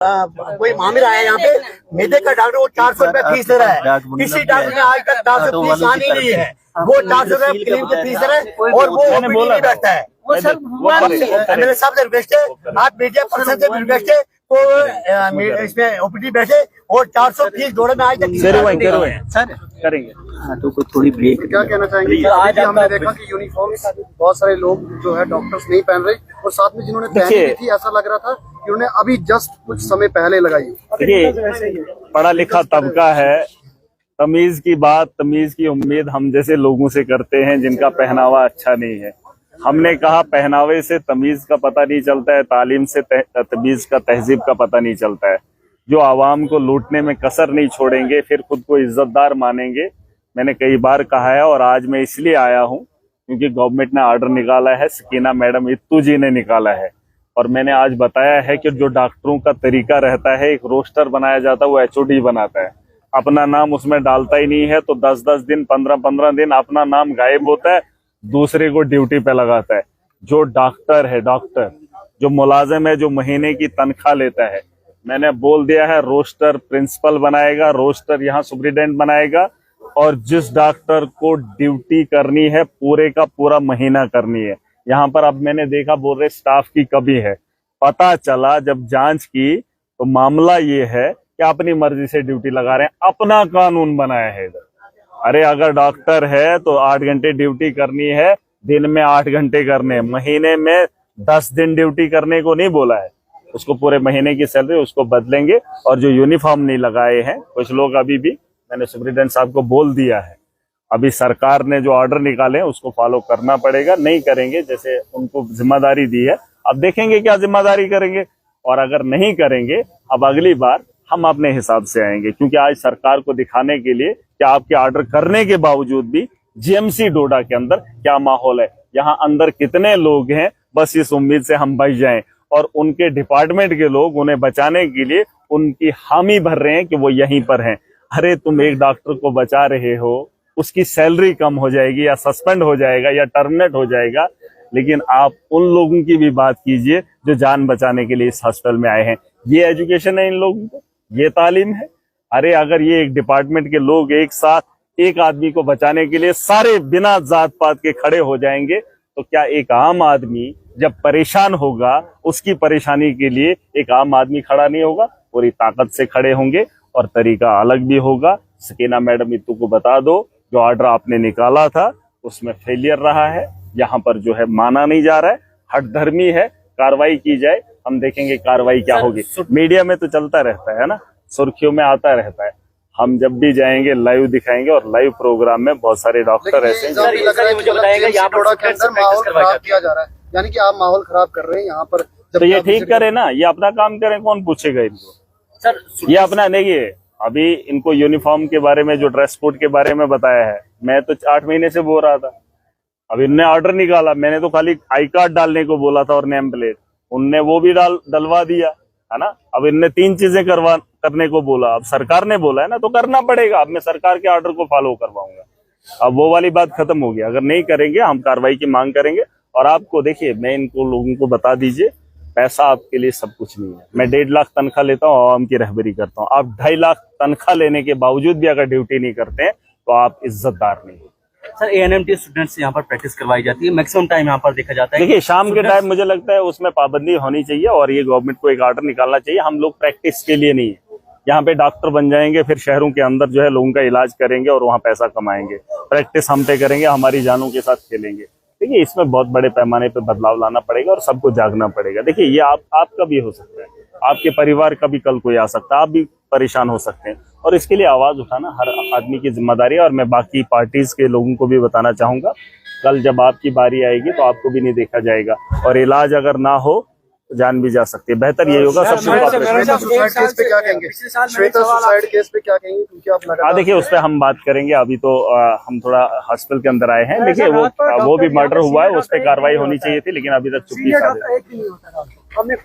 कोई मामला आया यहाँ पे, मेदे का डॉक्टर वो 400 रुपए फीस दे रहा है। किसी डॉक्टर ने आज तक 400 फीस आनी नहीं है। वो 400 रुपए क्लीन की फीस दे रहा है और वो ओपीडी नहीं बैठता है। मेरे साहब से रिक्वेस्ट है, आप मीडिया पर्सन से रिक्वेस्ट है तो इसमें ओपीडी बैठे और 400 फीस जोड़े में आज तक सर करेंगे। तो थोड़ी ब्रेक क्या कहना चाहेंगे? आज हमने देखा कि यूनिफॉर्म बहुत सारे लोग जो है डॉक्टर्स नहीं पहन रहे और साथ में जिन्होंने पहनी भी थी ऐसा लग रहा था कि उन्होंने अभी जस्ट कुछ समय पहले लगाई। देखिए, पढ़ा लिखा तबका है, तमीज की बात, तमीज की उम्मीद हम जैसे लोगों से करते हैं जिनका पहनावा अच्छा नहीं है। हमने कहा पहनावे से तमीज का पता नहीं चलता है, तालीम से तमीज का, तहजीब का पता नहीं चलता है। जो आवाम को लूटने में कसर नहीं छोड़ेंगे, फिर खुद को इज्जतदार मानेंगे। मैंने कई बार कहा है और आज मैं इसलिए आया हूं क्योंकि गवर्नमेंट ने ऑर्डर निकाला है, सकीना मैडम इत्तू जी ने निकाला है और मैंने आज बताया है कि जो डॉक्टरों का तरीका रहता है, एक रोस्टर बनाया जाता है, वो एचओडी बनाता है, अपना नाम उसमें डालता ही नहीं है, तो 10-10 दिन 15-15 दिन अपना नाम गायब होता है, दूसरे को ड्यूटी पे लगाता है। जो डॉक्टर है, डॉक्टर जो मुलाजिम है, जो महीने की तनख्वाह लेता है, मैंने बोल दिया है रोस्टर प्रिंसिपल बनाएगा, रोस्टर यहाँ सुप्रिटेंडेंट बनाएगा और जिस डॉक्टर को ड्यूटी करनी है पूरे का पूरा महीना करनी है। यहाँ पर अब मैंने देखा बोल रहे स्टाफ की कमी है। पता चला जब जांच की तो मामला ये है कि अपनी मर्जी से ड्यूटी लगा रहे हैं, अपना कानून बनाया है इधर। अरे अगर डॉक्टर है तो 8 घंटे ड्यूटी करनी है, दिन में 8 घंटे करने, महीने में 10 दिन ड्यूटी करने को नहीं बोला है। उसको पूरे महीने की सैलरी उसको बदलेंगे। और जो यूनिफॉर्म नहीं लगाए हैं कुछ लोग, अभी भी मैंने सुप्रिटेंडेंट साहब को बोल दिया है, अभी सरकार ने जो ऑर्डर निकाले हैं उसको फॉलो करना पड़ेगा। नहीं करेंगे, जैसे उनको जिम्मेदारी दी है, अब देखेंगे क्या जिम्मेदारी करेंगे। और अगर नहीं करेंगे, अब अगली बार हम अपने हिसाब से आएंगे, क्योंकि आज सरकार को दिखाने के लिए कि आपके ऑर्डर करने के बावजूद भी जीएमसी डोडा के अंदर क्या माहौल है, यहाँ अंदर कितने लोग हैं, बस इस उम्मीद से हम बच जाएं और उनके डिपार्टमेंट के लोग उन्हें बचाने के लिए उनकी हामी भर रहे हैं कि वो यहीं पर हैं। अरे तुम एक डॉक्टर को बचा रहे हो, उसकी सैलरी कम हो जाएगी या सस्पेंड हो जाएगा या टर्मिनेट हो जाएगा, लेकिन आप उन लोगों की भी बात कीजिए जो जान बचाने के लिए इस हॉस्पिटल में आए हैं। ये एजुकेशन है इन लोगों को, ये तालीम है। अरे अगर ये एक डिपार्टमेंट के लोग एक साथ एक आदमी को बचाने के लिए सारे बिना जात पात के खड़े हो जाएंगे, तो क्या एक आम आदमी जब परेशान होगा उसकी परेशानी के लिए एक आम आदमी खड़ा नहीं होगा? पूरी ताकत से खड़े होंगे और तरीका अलग भी होगा। सकीना मैडम इत्तू को बता दो, जो ऑर्डर आपने निकाला था उसमें फेलियर रहा है, यहाँ पर जो है माना नहीं जा रहा है, हठधर्मी है, कार्रवाई की जाए। हम देखेंगे कार्रवाई क्या होगी। मीडिया में तो चलता रहता है ना, सुर्खियों में आता रहता है। हम जब भी जाएंगे लाइव दिखाएंगे और लाइव प्रोग्राम में बहुत सारे डॉक्टर ऐसे हैं। मुझे बताएगा यहाँ पर माहौल खराब किया जा रहा है, यानी कि आप माहौल खराब कर रहे हैं यहाँ पर। तो ये ठीक करे ना, ये अपना काम करें, कौन पूछेगा इनको? सर ये अपना नहीं है। अभी इनको यूनिफॉर्म के बारे में, जो ड्रेस कोड के बारे में बताया है, मैं तो 8 महीने से बोल रहा था। अब इनने ऑर्डर निकाला, मैंने तो खाली आई कार्ड डालने को बोला था और नेम प्लेट, उनने वो भी डलवा दिया है ना। अब इनने 3 चीजें करने को बोला, अब सरकार ने बोला है ना तो करना पड़ेगा। अब मैं सरकार के ऑर्डर को फॉलो करवाऊंगा। अब वो वाली बात खत्म हो गई। अगर नहीं करेंगे हम कार्रवाई की मांग करेंगे। और आपको देखिए, मैं इनको लोगों को बता दीजिए, पैसा आपके लिए सब कुछ नहीं है। मैं 1.5 लाख तनख्वाह लेता हूँ, आवाम की रहबरी करता हूँ। आप 2.5 लाख तनख्वाह लेने के बावजूद भी अगर ड्यूटी नहीं करते हैं तो आप इज्जतदार नहीं है। सर एएनएमटी स्टूडेंट्स यहाँ पर प्रैक्टिस करवाई जाती है, मैक्सिमम टाइम यहाँ पर देखा जाता है। देखिए शाम के टाइम मुझे लगता है उसमें पाबंदी होनी चाहिए और ये गवर्नमेंट को एक ऑर्डर निकालना चाहिए। हम लोग प्रैक्टिस के लिए नहीं है, यहाँ पे डॉक्टर बन जाएंगे, फिर शहरों के अंदर जो है लोगों का इलाज करेंगे और वहाँ पैसा कमाएंगे। प्रैक्टिस हम पे करेंगे, हमारी जानों के साथ खेलेंगे। देखिए इसमें बहुत बड़े पैमाने पे बदलाव लाना पड़ेगा और सबको जागना पड़ेगा। देखिए ये आपका भी हो सकता है, आपके परिवार का भी कल कोई आ सकता है, आप भी परेशान हो सकते हैं और इसके लिए आवाज उठाना हर आदमी की जिम्मेदारी है। और मैं बाकी पार्टीज के लोगों को भी बताना चाहूंगा, कल जब आपकी बारी आएगी तो आपको भी नहीं देखा जाएगा और इलाज अगर ना हो तो जान भी जा सकती है। बेहतर यही होगा सबसे। हाँ देखिए उस पर हम बात करेंगे। अभी तो हम थोड़ा हॉस्पिटल के अंदर आए हैं। देखिए वो भी मर्डर हुआ है, उस पर कार्रवाई होनी चाहिए थी, लेकिन अभी तक चुप्पी।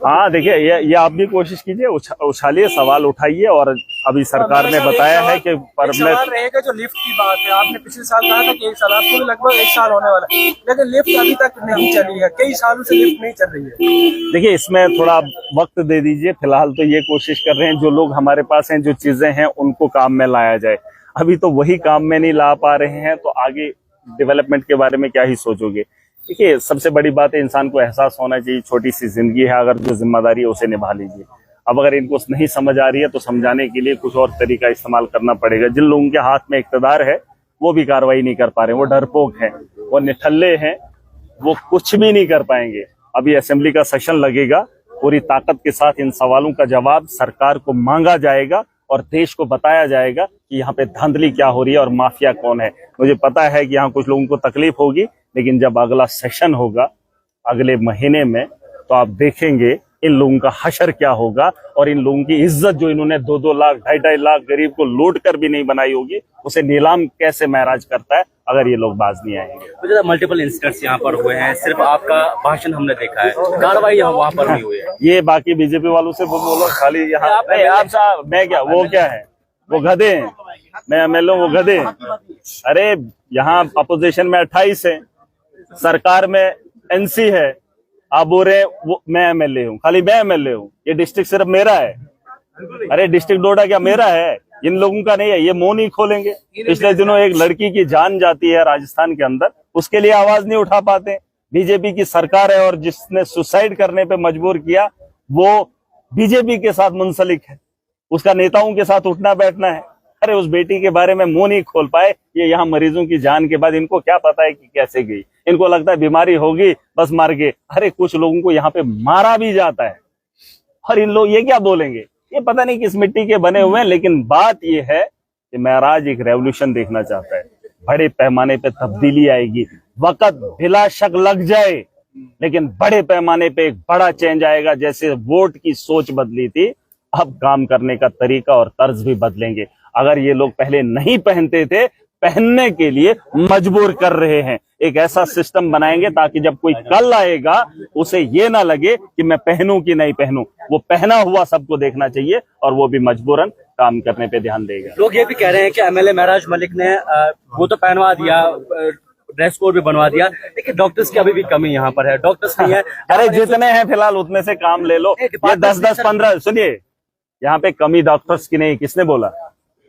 हाँ देखिए ये आप भी कोशिश कीजिए, उछालिए, सवाल उठाइए और अभी सरकार ने बताया है कि सवाल रहेगा जो लिफ्ट की बात है, आपने पिछले साल कहा था कि 1 साल, आपको भी लगभग 1 साल होने वाला है, लेकिन लिफ्ट अभी तक नहीं चली है, कई सालों से लिफ्ट नहीं चल रही है। देखिए, इसमें थोड़ा वक्त दे दीजिए। फिलहाल तो ये कोशिश कर रहे हैं जो लोग हमारे पास हैं, जो चीजें हैं उनको काम में लाया जाए। अभी तो वही काम में नहीं ला पा रहे हैं, तो आगे डेवलपमेंट के बारे में क्या ही सोचोगे। देखिए, सबसे बड़ी बात है इंसान को एहसास होना चाहिए, छोटी सी जिंदगी है, अगर जो जिम्मेदारी है उसे निभा लीजिए। अब अगर इनको नहीं समझ आ रही है तो समझाने के लिए कुछ और तरीका इस्तेमाल करना पड़ेगा। जिन लोगों के हाथ में इक़्तिदार है वो भी कार्रवाई नहीं कर पा रहे, वो डरपोक हैं, वो निठल्ले हैं, वो कुछ भी नहीं कर पाएंगे। अभी असेंबली का सेशन लगेगा, पूरी ताकत के साथ इन सवालों का जवाब सरकार को मांगा जाएगा और देश को बताया जाएगा कि यहाँ पे धांधली क्या हो रही है और माफिया कौन है। मुझे पता है कि यहाँ कुछ लोगों को तकलीफ होगी, लेकिन जब अगला सेशन होगा अगले महीने में, तो आप देखेंगे इन लोगों का हशर क्या होगा और इन लोगों की इज्जत जो इन्होंने 2-2 लाख 2.5 लाख गरीब को लूट कर भी नहीं बनाई होगी, उसे नीलाम कैसे महराज करता है अगर ये लोग बाज नहीं आएंगे। तो मल्टीपल इंसिडेंट्स यहाँ पर हुए हैं, सिर्फ आपका भाषण हमने देखा है, कार्रवाई वहाँ पर नहीं हुई है। ये बाकी बीजेपी वालों से वो बोलो, खाली यहाँ आप साहब, मैं क्या, वो क्या है, वो गधे हैं, मैं एमएलए हूं, वो गधे हैं। अरे यहाँ अपोजिशन में 28 है, सरकार में एनसी है, आप बोल रहे हैं वो मैं एमएलए हूँ, खाली मैं एमएलए हूँ, ये डिस्ट्रिक्ट सिर्फ मेरा है। अरे डिस्ट्रिक्ट डोडा क्या मेरा है, इन लोगों का नहीं है, ये मुंह नहीं खोलेंगे। पिछले दिनों एक लड़की की जान जाती है राजस्थान के अंदर, उसके लिए आवाज नहीं उठा पाते। बीजेपी की सरकार है और जिसने सुसाइड करने पे मजबूर किया वो बीजेपी के साथ मुंसलिक है, उसका नेताओं के साथ उठना बैठना है। अरे उस बेटी के बारे में मुंह नहीं खोल पाए। ये यहाँ मरीजों की जान के बाद इनको क्या पता है कि कैसे गई, इनको लगता है बीमारी होगी बस मार गए। अरे कुछ लोगों को यहाँ पे मारा भी जाता है और इन लोग ये क्या बोलेंगे, ये पता नहीं किस मिट्टी के बने हुए हैं। लेकिन बात ये है कि महराज एक रेवोल्यूशन देखना चाहता है, बड़े पैमाने पे तब्दीली आएगी, वक्त बिला शक लग जाए, लेकिन बड़े पैमाने पे एक बड़ा चेंज आएगा। जैसे वोट की सोच बदली थी, अब काम करने का तरीका और तर्ज भी बदलेंगे। अगर ये लोग पहले नहीं पहनते थे, पहनने के लिए मजबूर कर रहे हैं। एक ऐसा सिस्टम बनाएंगे ताकि जब कोई कल आएगा उसे ये ना लगे कि मैं पहनूं कि नहीं पहनूं, वो पहना हुआ सबको देखना चाहिए और वो भी मजबूरन काम करने पे ध्यान देगा। लोग ये भी कह रहे हैं कि एमएलए महराज मलिक ने वो तो पहनवा दिया, ड्रेस कोड भी बनवा दिया, लेकिन डॉक्टर्स की अभी भी कमी यहाँ पर है, डॉक्टर्स नहीं है। अरे जितने हैं फिलहाल उतने से काम ले लो। ये 10-10, 15 सुनिए, यहाँ पे कमी डॉक्टर्स की नहीं, किसने बोला?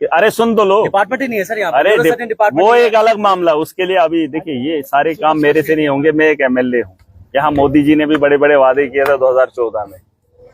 अरे सुन तो लो, डिपार्टमेंट ही नहीं है सर यहाँ। अरे वो एक अलग मामला, उसके लिए अभी देखिए ये सारे काम मेरे से नहीं होंगे। मैं एक एमएलए हूँ, यहाँ मोदी जी ने भी बड़े बड़े वादे किए थे 2014 में।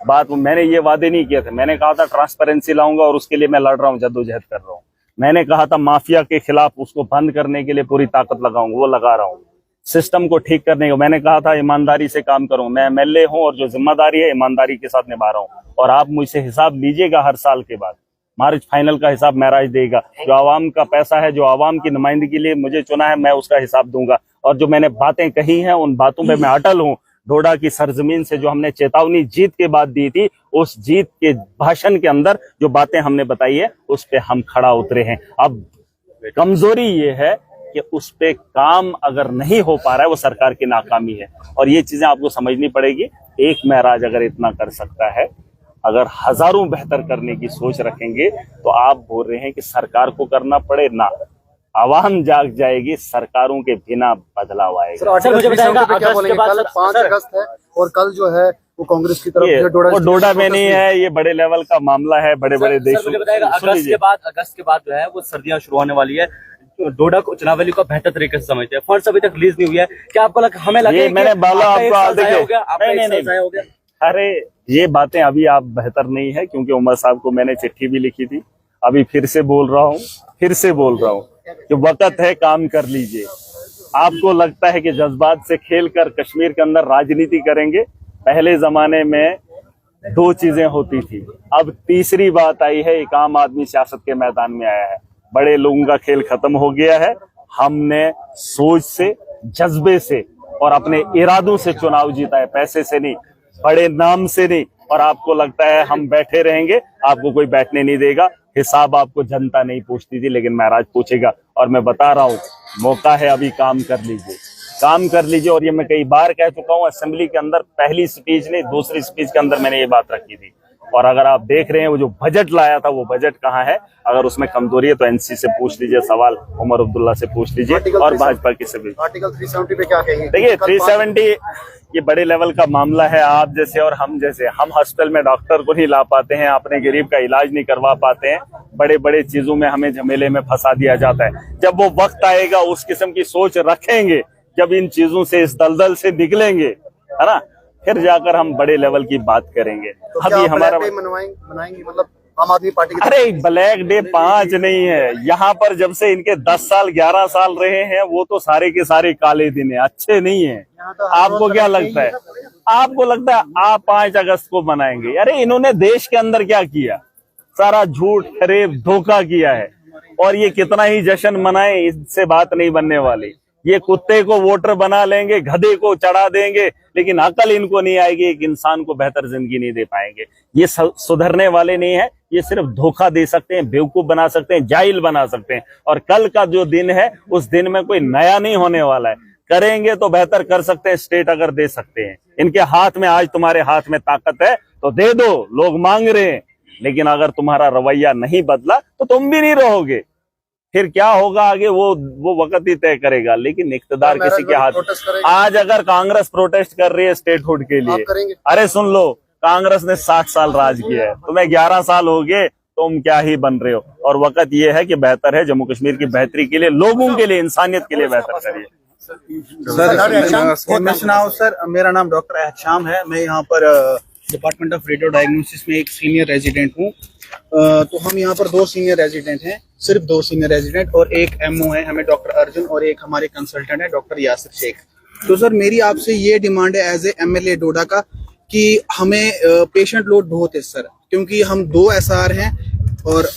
बात मैंने ये वादे नहीं किए थे, मैंने कहा था ट्रांसपेरेंसी लाऊंगा और उसके लिए मैं लड़ रहा हूँ, जद्दोजहद कर रहा हूँ। मैंने कहा था माफिया के खिलाफ उसको बंद करने के लिए पूरी ताकत लगाऊंगा, वो लगा रहा हूँ। सिस्टम को ठीक करने को मैंने कहा था ईमानदारी से काम करूँ। मैं एमएलए हूँ और जो जिम्मेदारी है ईमानदारी के साथ निभा रहा हूँ और आप मुझसे हिसाब लीजिएगा हर साल के बाद। मार्च फाइनल का हिसाब महराज देगा। जो आवाम का पैसा है, जो आवाम की नुमाइंदगी के लिए मुझे चुना है, मैं उसका हिसाब दूंगा। और जो मैंने बातें कही हैं उन बातों पे मैं अटल हूँ। डोडा की सरजमीन से जो हमने चेतावनी जीत के बाद दी थी, उस जीत के भाषण के अंदर जो बातें हमने बताई है उस पे हम खड़ा उतरे हैं। अब कमजोरी ये है कि उस पे काम अगर नहीं हो पा रहा है, वो सरकार की नाकामी है और ये चीजें आपको समझनी पड़ेगी। एक महराज अगर इतना कर सकता है, अगर हजारों बेहतर करने की सोच रखेंगे, तो आप बोल रहे हैं कि सरकार को करना पड़े ना, आवाम जाग जाएगी, सरकारों के बिना बदलाव आएगा। सर मुझे बताइएगा क्या बोलेंगे, कल 5 अगस्त है और कल जो है वो कांग्रेस की तरफ से डोडा में नहीं है, ये बड़े लेवल का मामला है, बड़े बड़े देशों। मुझे बताइएगा अगस्त के बाद जो है वो सर्दियां शुरू होने वाली है, डोडा को चुनाव वैल्यू का बेहतर तरीके से समझते हैं, फंड्स अभी तक रिलीज नहीं हुई है, क्या आपको हमें लगे मैंने बोला आपको? अरे ये बातें अभी आप बेहतर नहीं है, क्योंकि उमर साहब को मैंने चिट्ठी भी लिखी थी। अभी फिर से बोल रहा हूँ कि वक्त है, काम कर लीजिए। आपको लगता है कि जज्बात से खेलकर कश्मीर के अंदर राजनीति करेंगे। पहले जमाने में 2 चीजें होती थी, अब तीसरी बात आई है, एक आम आदमी सियासत के मैदान में आया है। बड़े लोगों का खेल खत्म हो गया है। हमने सोच से, जज्बे से और अपने इरादों से चुनाव जीता है, पैसे से नहीं, बड़े नाम से नहीं। और आपको लगता है हम बैठे रहेंगे, आपको कोई बैठने नहीं देगा। हिसाब आपको जनता नहीं पूछती थी, लेकिन महराज पूछेगा। और मैं बता रहा हूँ, मौका है, अभी काम कर लीजिए। और ये मैं कई बार कह चुका हूँ, असेंबली के अंदर पहली स्पीच नहीं, दूसरी स्पीच के अंदर मैंने ये बात रखी थी। और अगर आप देख रहे हैं वो जो बजट लाया था वो बजट कहाँ है, अगर उसमें कमजोरी है तो एनसी से पूछ लीजिए सवाल, उमर अब्दुल्ला से पूछ लीजिए और भाजपा किसी भी। आर्टिकल 370 पे क्या कहेंगे? देखिए 370 ये बड़े लेवल का मामला है। आप जैसे और हम जैसे, हम हॉस्पिटल में डॉक्टर को नहीं ला पाते हैं, अपने गरीब का इलाज नहीं करवा पाते हैं, बड़े बड़े चीजों में हमें झमेले में फंसा दिया जाता है। जब वो वक्त आएगा उस किस्म की सोच रखेंगे, जब इन चीजों से इस दलदल से निकलेंगे, है ना, फिर जाकर हम बड़े लेवल की बात करेंगे। तो अभी हमारा मनाएंगे मतलब आम आदमी पार्टी की? अरे ब्लैक डे 5 नहीं है यहाँ पर, जब से इनके 10 साल 11 साल रहे हैं वो तो सारे के सारे काले दिन है, अच्छे नहीं है। आपको क्या लगता है? आपको लगता है आप 5 अगस्त को मनाएंगे? अरे इन्होंने देश के अंदर क्या किया? सारा झूठ, फरेब, धोखा किया है। और ये कितना ही जश्न मनाए, इससे बात नहीं बनने वाली। ये कुत्ते को वोटर बना लेंगे, गधे को चढ़ा देंगे, लेकिन अकल इनको नहीं आएगी, एक इंसान को बेहतर जिंदगी नहीं दे पाएंगे। ये सुधरने वाले नहीं है, ये सिर्फ धोखा दे सकते हैं, बेवकूफ बना सकते हैं, जाहिल बना सकते हैं। और कल का जो दिन है उस दिन में कोई नया नहीं होने वाला है। करेंगे तो बेहतर कर सकते हैं, स्टेट अगर दे सकते हैं। इनके हाथ में, आज तुम्हारे हाथ में ताकत है तो दे दो, लोग मांग रहे हैं। लेकिन अगर तुम्हारा रवैया नहीं बदला तो तुम भी नहीं रहोगे। फिर क्या होगा आगे वो वक्त ही तय करेगा। लेकिन इख्तिदार किसी के हाथ। आज अगर कांग्रेस प्रोटेस्ट कर रही है स्टेटहुड के लिए, अरे सुन लो, कांग्रेस ने 60 साल राज किया है, तुम्हें 11 साल हो गए, तुम क्या ही बन रहे हो। और वक्त ये है कि बेहतर है जम्मू कश्मीर की बेहतरी के लिए, लोगों के लिए, इंसानियत के लिए बेहतर करिए। सर मेरा नाम डॉक्टर एहशाम है, मैं यहाँ पर डिपार्टमेंट ऑफ रेडियो डायग्नोसिस में एक सीनियर रेजिडेंट हूँ। तो हम यहाँ पर 2 सीनियर रेजिडेंट हैं, सिर्फ 2 सीनियर रेजिडेंट और एक एमओ है, हमें डॉक्टर अर्जुन, और एक हमारे कंसल्टेंट है डॉक्टर यासिर शेख। तो सर मेरी आपसे ये डिमांड है एज ए एमएलए डोडा का कि हमें पेशेंट लोड बहुत है सर, क्योंकि हम 2 एसआर हैं और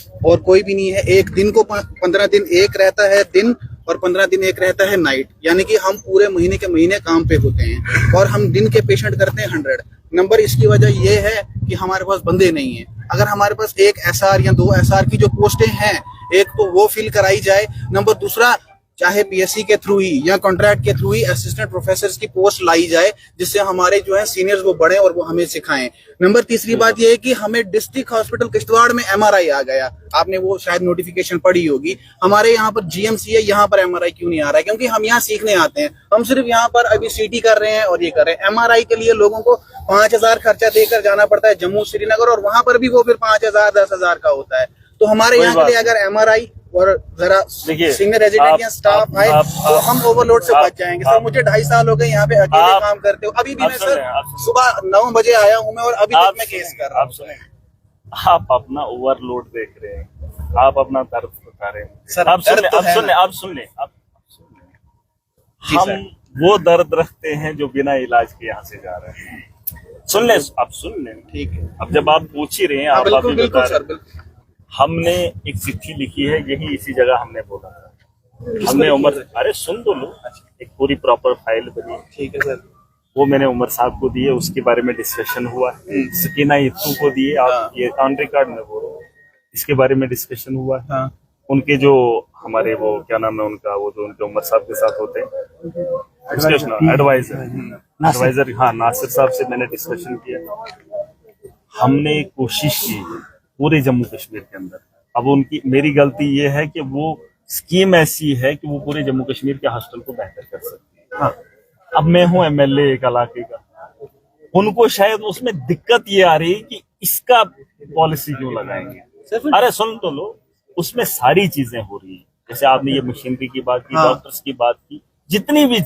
कोई भी नहीं है। एक दिन को 15 दिन एक रहता है दिन और 15 दिन एक रहता है नाइट, यानी कि हम पूरे महीने के महीने काम पे होते हैं और हम दिन के पेशेंट करते हैं 100 नंबर। इसकी वजह यह है कि हमारे पास बंदे नहीं है। अगर हमारे पास 1 एसआर या 2 एसआर की जो पोस्टें हैं, एक तो वो फिल कराई जाए। नंबर दूसरा, चाहे पीएससी के थ्रू ही या कॉन्ट्रैक्ट के थ्रू ही असिस्टेंट प्रोफेसर की पोस्ट लाई जाए, जिससे हमारे जो है सीनियर्स वो बढ़े और वो हमें सिखाएं। नंबर तीसरी बात यह है कि हमें डिस्ट्रिक्ट हॉस्पिटल किश्तवाड़ में एमआरआई आ गया, आपने वो शायद नोटिफिकेशन पढ़ी होगी। हमारे यहाँ पर जीएमसी है, यहाँ पर एमआरआई क्यों नहीं आ रहा है? क्योंकि हम यहाँ सीखने आते हैं, हम सिर्फ यहाँ पर अभी सीटी कर रहे हैं और ये कर रहे हैं। एमआरआई के लिए लोगों को 5000 खर्चा देकर जाना पड़ता है जम्मू श्रीनगर, और वहां पर भी वो फिर 5000 10,000 का होता है। तो हमारे यहाँ के लिए अगर एमआरआई और जरा सीनियर रेजिडेंट या स्टाफ आए तो हम ओवरलोड से बच जाएंगे। सर मुझे 2.5 साल हो गए यहाँ पे अकेले काम करते हो, अभी भी मैं सर सुबह 9 बजे आया हूँ मैं और अभी तक मैं केस कर रहा हूँ। आप अपना ओवरलोड देख रहे हैं, आप अपना दर्द बता रहे हैं सर। आप सुन ले, हम वो दर्द रखते हैं जो बिना इलाज के यहाँ से जा रहे हैं। सुन ले, आप सुन ले, ठीक है। अब जब आप पूछ ही रहे हैं, आप अभी बता रहे हैं, हमने एक चिट्ठी लिखी है, यही इसी जगह हमने बोला था। हमने उमर, अरे सुन तो लो, एक पूरी प्रॉपर फाइल बनी, ठीक है सर, वो मैंने उमर साहब को दिए, उसके बारे में डिस्कशन हुआ। सकीना इत्तू को दिए, आप ये ऑन रिकॉर्ड में बोलो, इसके बारे में डिस्कशन हुआ। उनके जो हमारे वो क्या नाम है उनका, वो जो उनके उमर साहब के साथ होते हैं एडवाइजर, हाँ, नासिर साहब से मैंने डिस्कशन किया। हमने कोशिश की पूरे जम्मू कश्मीर के अंदर। अब उनकी, मेरी गलती ये है कि वो स्कीम ऐसी है कि वो पूरे जम्मू कश्मीर के हॉस्टल को बेहतर कर सकती है। हाँ, अब मैं हूँ एमएलए एक इलाके का, उनको शायद उसमें दिक्कत ये आ रही कि इसका पॉलिसी क्यों लगाएंगे। अरे सुन तो लो, उसमें सारी चीजें हो रही है। जैसे आपने ये मशीनरी की बात की, डॉक्टर्स की बात की, जितनी भी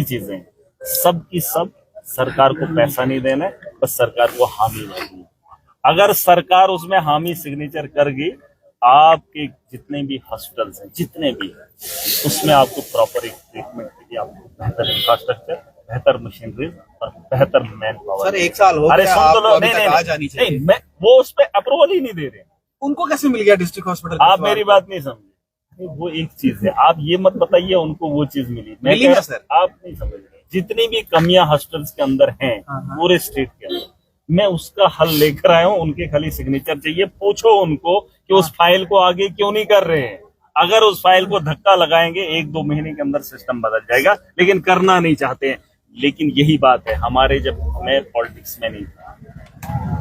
चीजें सब की सब सरकार को पैसा नहीं देना है, बस सरकार को हामी देनी है। अगर सरकार उसमें हामी सिग्नेचर कर गई, आपके जितने भी हॉस्पिटल्स हैं, जितने भी, उसमें आपको प्रॉपर एक ट्रीटमेंट के लिए आपको बेहतर इंफ्रास्ट्रक्चर, बेहतर मशीनरी और बेहतर मैन पावर। सर 1 साल हो गया, अरे सुन तो लो, नहीं, मैं वो उस पर अप्रूवल ही नहीं दे रहे। उनको कैसे मिल गया डिस्ट्रिक्ट हॉस्पिटल? आप मेरी बात नहीं समझे, वो एक चीज है, आप ये मत बताइए उनको वो चीज मिली ना सर, आप नहीं समझ रहे। जितनी भी कमियां हॉस्पिटल्स के अंदर हैं पूरे स्टेट के अंदर, मैं उसका हल लेकर आया हूँ। उनके खाली सिग्नेचर चाहिए। पूछो उनको कि उस फाइल को आगे क्यों नहीं कर रहे हैं। अगर उस फाइल को धक्का लगाएंगे, 1-2 महीने के अंदर सिस्टम बदल जाएगा, लेकिन करना नहीं चाहते हैं। लेकिन यही बात है, हमारे जब मैं पॉलिटिक्स में नहीं था,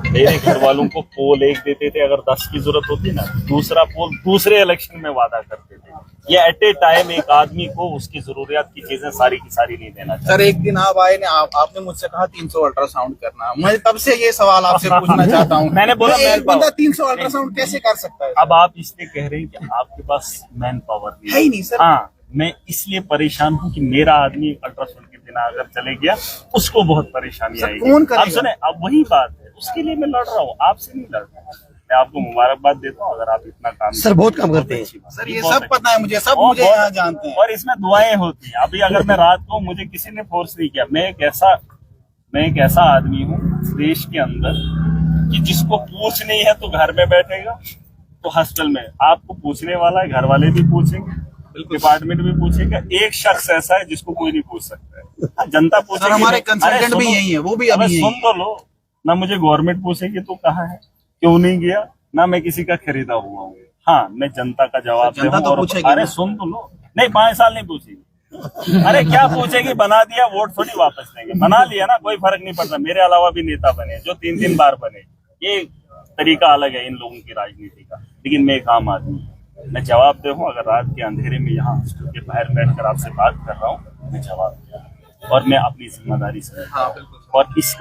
मेरे घर वालों को पोल एक देते थे, अगर 10 की जरूरत होती ना दूसरा पोल दूसरे इलेक्शन में वादा करते थे। ये एट ए टाइम एक आदमी को उसकी जरूरियात की चीजें सारी की सारी नहीं देना चाहिए। सर एक दिन आप आए ने आपने मुझसे कहा 300 अल्ट्रासाउंड करना, मैं तब से ये सवाल आपसे पूछना चाहता हूँ। मैंने बोला एक बंदा 300 अल्ट्रासाउंड कैसे कर सकता है? अब आप इसलिए कह रहे हैं कि आपके पास मैन पावर है ही नहीं सर। हाँ, मैं इसलिए परेशान हूँ कि मेरा आदमी अल्ट्रासाउंड के बिना अगर चले गया उसको बहुत परेशानी सर, आएगी। कौन करेगा? आप सुने, अब वही बात है, उसके लिए मैं लड़ रहा हूँ, आपसे नहीं लड़ रहा। मैं आपको मुबारकबाद देता हूँ अगर आप इतना काम सर बहुत काम करते हैं सर, ये सब पता है मुझे, सब मुझे यहाँ जानते हैं। और इसमें दुआएं होती हैं। अभी अगर मैं रात को, मुझे किसी ने फोर्स नहीं किया, मैं एक ऐसा आदमी हूँ देश के अंदर कि जिसको पूछ नहीं है तो घर में बैठेगा, तो हॉस्टल में आपको पूछने वाला है, घर वाले भी पूछेंगे, डिपार्टमेंट भी पूछेगा। एक शख्स ऐसा है जिसको कोई नहीं पूछ सकता है, जनता पूछेगी। सर हमारे अरे कंसल्टेंट भी सुनो, यही है, वो भी अभी अबे यही सुन है। तो लो ना, मुझे गवर्नमेंट पूछेगी तो कहाँ है, क्यों नहीं गया, ना मैं किसी का खरीदा हुआ हूँ। हाँ, मैं जनता का जवाब जनता दूं तो और पूछेगी अरे ना। सुन तो लो, नहीं 5 साल नहीं पूछेगी। अरे क्या पूछेगी, बना दिया वोट थोड़ी वापस लेंगे, बना लिया ना, कोई फर्क नहीं पड़ता। मेरे अलावा भी नेता बने जो 3-3 बार बने, ये तरीका अलग है इन लोगों की राजनीति का। लेकिन मैं एक आम आदमी हूँ, मैं जवाब दे हूँ। अगर रात के अंधेरे में यहाँ हॉस्टल के बाहर बैठकर आपसे बात कर रहा हूँ, मैं जवाब दे, और मैं अपनी जिम्मेदारी से, हाँ बिल्कुल। और इसका